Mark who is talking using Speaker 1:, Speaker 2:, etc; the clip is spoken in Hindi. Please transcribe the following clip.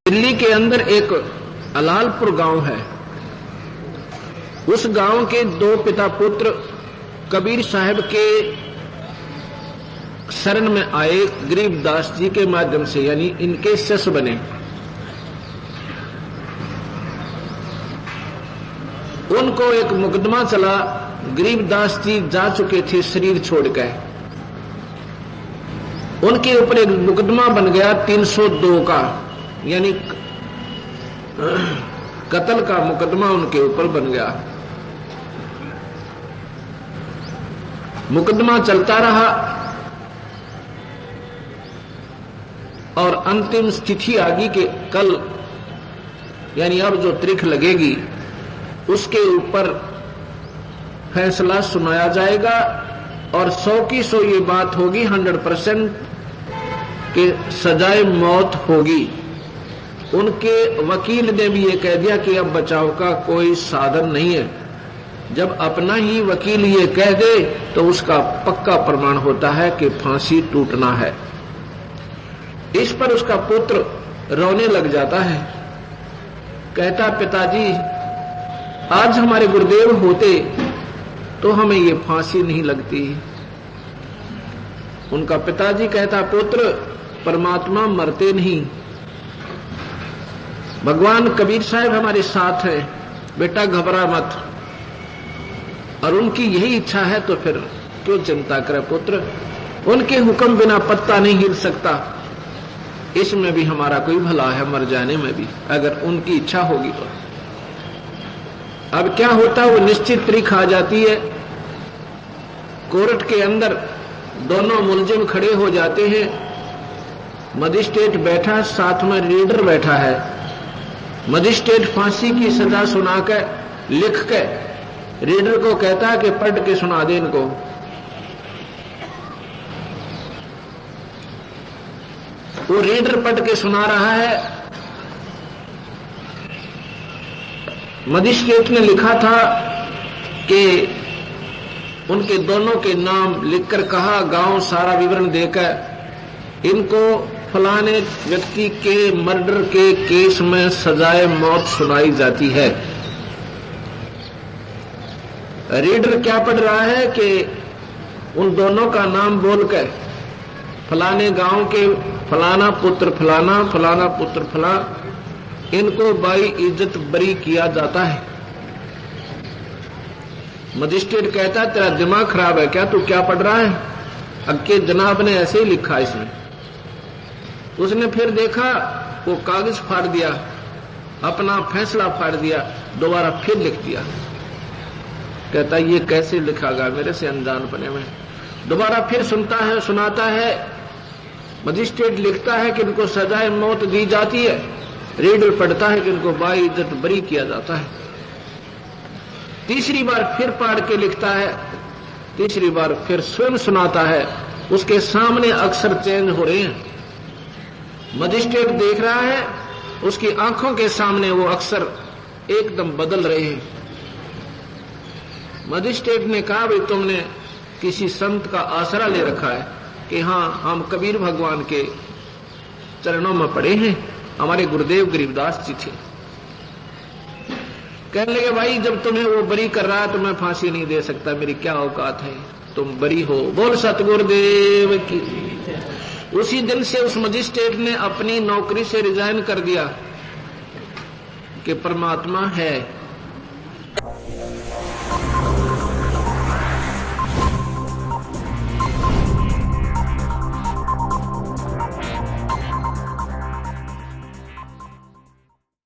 Speaker 1: दिल्ली के अंदर एक अलालपुर गांव है। उस गांव के दो पिता पुत्र कबीर साहब के शरण में आए, गरीबदास जी के माध्यम से, यानी इनके शिष्य बने। उनको एक मुकदमा चला, गरीबदास जी जा चुके थे शरीर छोड़कर। उनके ऊपर एक मुकदमा बन गया 302 का, यानी कत्ल का मुकदमा उनके ऊपर बन गया। मुकदमा चलता रहा और अंतिम तिथि आ गई कि कल, यानी अब जो तारीख लगेगी उसके ऊपर फैसला सुनाया जाएगा और 100 की 100 ये बात होगी, 100% कि सजाए मौत होगी। उनके वकील ने भी ये कह दिया कि अब बचाव का कोई साधन नहीं है। जब अपना ही वकील ये कह दे तो उसका पक्का प्रमाण होता है कि फांसी टूटना है। इस पर उसका पुत्र रोने लग जाता है, कहता पिताजी आज हमारे गुरुदेव होते तो हमें ये फांसी नहीं लगती। उनका पिताजी कहता पुत्र परमात्मा मरते नहीं, भगवान कबीर साहब हमारे साथ है, बेटा घबरा मत। और उनकी यही इच्छा है तो फिर क्यों चिंता करे पुत्र, उनके हुक्म बिना पत्ता नहीं हिल सकता। इसमें भी हमारा कोई भला है, मर जाने में भी, अगर उनकी इच्छा होगी तो। अब क्या होता, वो निश्चित तारीख आ जाती है। कोर्ट के अंदर दोनों मुलजिम खड़े हो जाते हैं। मजिस्ट्रेट बैठा, साथ में रीडर बैठा है। मजिस्ट्रेट फांसी की सजा सुनाकर लिख के रीडर को कहता है कि पढ़ के सुना दे इनको। वो रीडर पढ़ के सुना रहा है। मजिस्ट्रेट ने लिखा था कि उनके दोनों के नाम लिखकर कहा, गांव सारा विवरण देकर इनको फलाने व्यक्ति के मर्डर के केस में सजाए मौत सुनाई जाती है। रीडर क्या पढ़ रहा है कि उन दोनों का नाम बोलकर फलाने गांव के फलाना पुत्र फलाना, फलाना पुत्र फलाना, इनको बाई इज्जत बरी किया जाता है। मजिस्ट्रेट कहता तेरा दिमाग खराब है क्या, तू क्या पढ़ रहा है? अक्के जनाब ने ऐसे ही लिखा इसमें। उसने फिर देखा, वो कागज फाड़ दिया, अपना फैसला फाड़ दिया, दोबारा फिर लिख दिया। कहता ये कैसे लिखागा मेरे से अनजान पने में। दोबारा फिर सुनता है, सुनाता है। मजिस्ट्रेट लिखता है कि इनको सजाए मौत दी जाती है। रीडर पढ़ता है कि इनको बाई इज्जत बरी किया जाता है। तीसरी बार फिर पढ़ के लिखता है, तीसरी बार फिर स्वयं सुनाता है। उसके सामने अक्षर चेंज हो रहे हैं। मजिस्ट्रेट देख रहा है, उसकी आंखों के सामने वो अक्षर एकदम बदल रहे हैं। मजिस्ट्रेट ने कहा भाई तुमने किसी संत का आसरा ले रखा है कि हाँ हम कबीर भगवान के चरणों में पड़े हैं, हमारे गुरुदेव गरीबदास जी थे। कहने लगे भाई जब तुम्हें वो बरी कर रहा है तो मैं फांसी नहीं दे सकता, मेरी क्या औकात है, तुम बरी हो। बोल सतगुरुदेव की। उसी दिन से उस मजिस्ट्रेट ने अपनी नौकरी से रिजाइन कर दिया कि परमात्मा है।